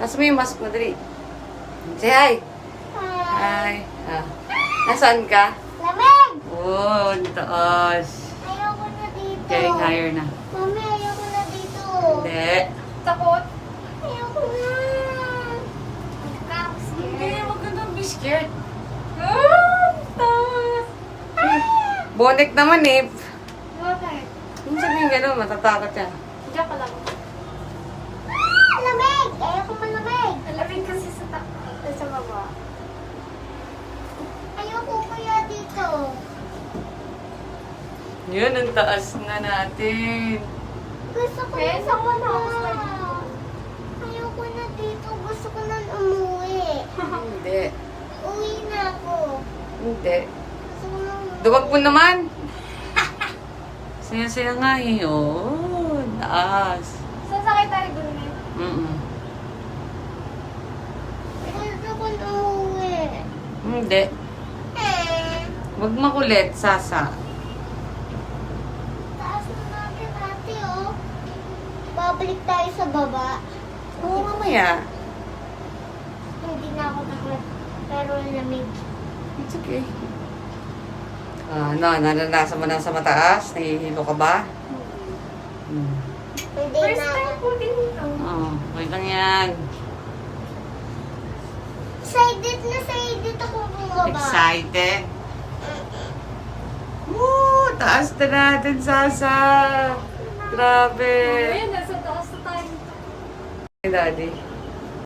Nasa mo yung mask mo, dali. Say hi. Hi. Ah. Nasaan ka? Lamig! Oh, ang taas. Ayoko na dito. Getting higher na. Mami, ayoko na dito. Hindi. Takot? Ayoko na. Hindi, wag ka nang be scared. Taas! Bonek naman eh. Bakit? Kung sabihin gano'n, matatakot siya. Diyan ka lang. Lamig! Ayoko malamig. Lamig kasi sa baba. Ayoko kaya dito. Yun, ang taas na natin. Gusto ko na. Ayoko na dito. Gusto ko na umuwi. Hindi. Uwi na ako. Hindi. Gusto ko na umuwi. Duwag mo naman. Saya-saya nga eh. Oh, taas. Sasakay tayo dun eh. Mm-mm. Gusto ko na umuwi. Hindi. Wag makulit, Sasa. Taas na natin ate oh. Babalik tayo sa baba. Oo, mamaya. Hindi na ako takot. Pero lamig. It's okay. Naranasan mo na sa mataas? Nahihilo ka ba? Hmm. Hindi na ako. Oo, okay lang yan. Excited ako bumaba. Excited? Woo! Taas na natin, Sasa! Grabe! Ayun, nasa taas na tayo. Daddy.